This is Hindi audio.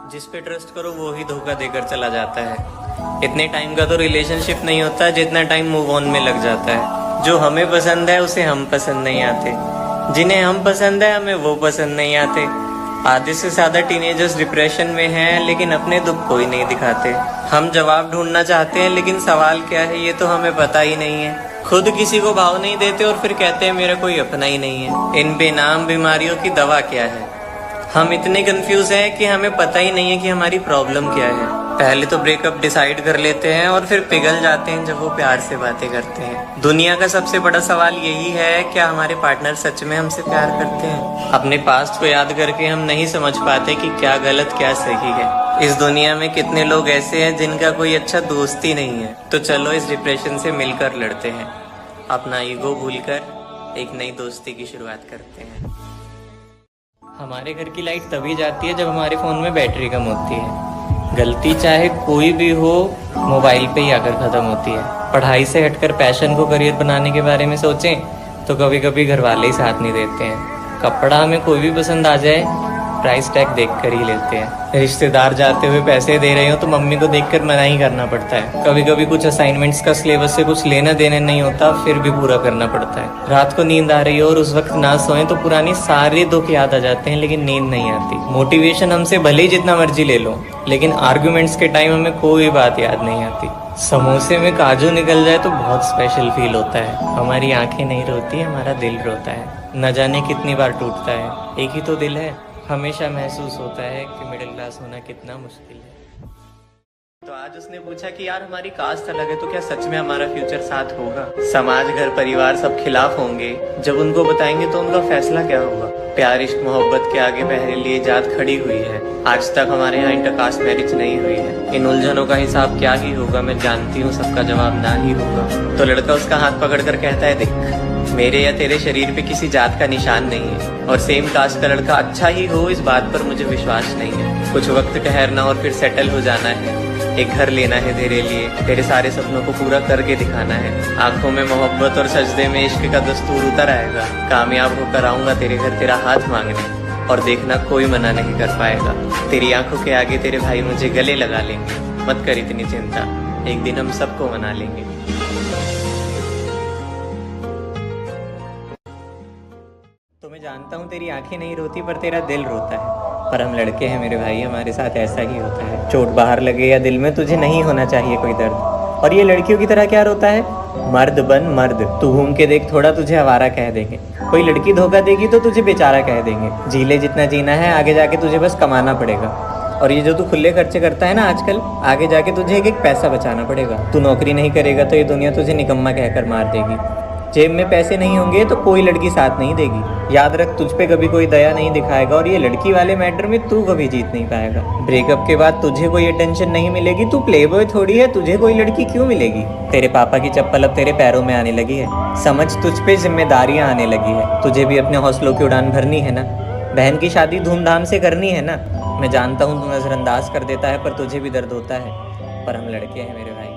जिस पे ट्रस्ट करो वो ही धोखा देकर चला जाता है। इतने टाइम का तो रिलेशनशिप नहीं होता जितना टाइम मूव ऑन में लग जाता है। जो हमें पसंद है उसे हम पसंद नहीं आते, जिन्हें हम पसंद है हमें वो पसंद नहीं आते। आधे से ज्यादा टीनेजर्स डिप्रेशन में हैं लेकिन अपने दुख कोई नहीं दिखाते। हम जवाब ढूंढना चाहते हैं लेकिन सवाल क्या है ये तो हमें पता ही नहीं है। खुद किसी को भाव नहीं देते और फिर कहते हैं मेरा कोई अपना ही नहीं है। इन बेनाम बीमारियों की दवा क्या है? हम इतने कंफ्यूज हैं कि हमें पता ही नहीं है कि हमारी प्रॉब्लम क्या है। पहले तो ब्रेकअप डिसाइड कर लेते हैं और फिर पिघल जाते हैं जब वो प्यार से बातें करते हैं। दुनिया का सबसे बड़ा सवाल यही है, क्या हमारे पार्टनर सच में हमसे प्यार करते हैं? अपने पास्ट को याद करके हम नहीं समझ पाते कि क्या गलत क्या सही है। इस दुनिया में कितने लोग ऐसे हैं जिनका कोई अच्छा दोस्त ही नहीं है। तो चलो इस डिप्रेशन से मिलकर लड़ते हैं, अपना ईगो भूलकर एक नई दोस्ती की शुरुआत करते हैं। हमारे घर की लाइट तभी जाती है जब हमारे फ़ोन में बैटरी कम होती है। गलती चाहे कोई भी हो मोबाइल पे ही आकर ख़त्म होती है। पढ़ाई से हटकर पैशन को करियर बनाने के बारे में सोचें तो कभी कभी घर वाले ही साथ नहीं देते हैं। कपड़ा हमें कोई भी पसंद आ जाए प्राइस टैग देख कर ही लेते हैं। रिश्तेदार जाते हुए पैसे दे रहे हो तो मम्मी को देखकर मना ही करना पड़ता है। कभी कभी कुछ असाइनमेंट्स का सिलेबस से कुछ लेना देना नहीं होता फिर भी पूरा करना पड़ता है। रात को नींद आ रही हो और उस वक्त ना सोएं तो पुरानी सारे दुख याद आ जाते हैं लेकिन नींद नहीं आती। मोटिवेशन हमसे भले ही जितना मर्जी ले लो लेकिन आर्ग्यूमेंट्स के टाइम हमें कोई बात याद नहीं आती। समोसे में काजू निकल जाए तो बहुत स्पेशल फील होता है। हमारी आंखें नहीं रोती, हमारा दिल रोता है। न जाने कितनी बार टूटता है, एक ही तो दिल है। हमेशा महसूस होता है कि मिडिल क्लास होना कितना मुश्किल है। तो आज उसने पूछा कि यार हमारी कास्ट अलग है तो क्या सच में हमारा फ्यूचर साथ होगा? समाज घर परिवार सब खिलाफ होंगे। जब उनको बताएंगे तो उनका फैसला क्या होगा? प्यार इश्क मोहब्बत के आगे पहले लिए जात खड़ी हुई है। आज तक हमारे यहाँ इंटरकास्ट मैरिज नहीं हुई है। इन उलझनों का हिसाब क्या ही होगा? मैं जानती हूँ सबका जवाब ना ही होगा। तो लड़का उसका हाथ पकड़कर कहता है, देख मेरे या तेरे शरीर पे किसी जात का निशान नहीं है और सेम कास्ट का लड़का अच्छा ही हो इस बात पर मुझे विश्वास नहीं है। कुछ वक्त ठहरना और फिर सेटल हो जाना है। एक घर लेना है तेरे लिए, तेरे सारे सपनों को पूरा करके दिखाना है। आंखों में मोहब्बत और सजदे में इश्क का दस्तूर उतर आएगा। कामयाब होकर आऊंगा तेरे घर तेरा हाथ मांगने और देखना कोई मना नहीं कर पाएगा। तेरी आंखों के आगे तेरे भाई मुझे गले लगा लेंगे। मत कर इतनी चिंता, एक दिन हम सबको मना लेंगे। तो मैं जानता हूँ तेरी आंखें नहीं रोती पर तेरा दिल रोता है। पर हम लड़के हैं मेरे भाई, हमारे साथ ऐसा ही होता है। चोट बाहर लगे या दिल में तुझे नहीं होना चाहिए कोई दर्द। और ये लड़कियों की तरह क्या रोता है? मर्द बन मर्द, तू घूम के देख थोड़ा तुझे आवारा कह देंगे। कोई लड़की धोखा देगी तो तुझे बेचारा कह देंगे। जी ले जितना जीना है, आगे जाके तुझे बस कमाना पड़ेगा। और ये जो तू खुले खर्चे करता है ना आजकल, आगे जाके तुझे एक पैसा बचाना पड़ेगा। तू नौकरी नहीं करेगा तो ये दुनिया तुझे निकम्मा कहकर मार देगी। जेब में पैसे नहीं होंगे तो कोई लड़की साथ नहीं देगी। याद रख तुझ पे कभी कोई दया नहीं दिखाएगा और ये लड़की वाले मैटर में तू कभी जीत नहीं पाएगा। ब्रेकअप के बाद तुझे कोई अटेंशन नहीं मिलेगी। तू प्लेबॉय थोड़ी है, तुझे कोई लड़की क्यों मिलेगी? तेरे पापा की चप्पल अब तेरे पैरों में आने लगी है। समझ तुझ पे जिम्मेदारियां आने लगी है। तुझे भी अपने हौसलों की उड़ान भरनी है ना। बहन की शादी धूमधाम से करनी है ना। मैं जानता हूँ तू नजरअंदाज कर देता है पर तुझे भी दर्द होता है। पर हम लड़के हैं मेरे भाई।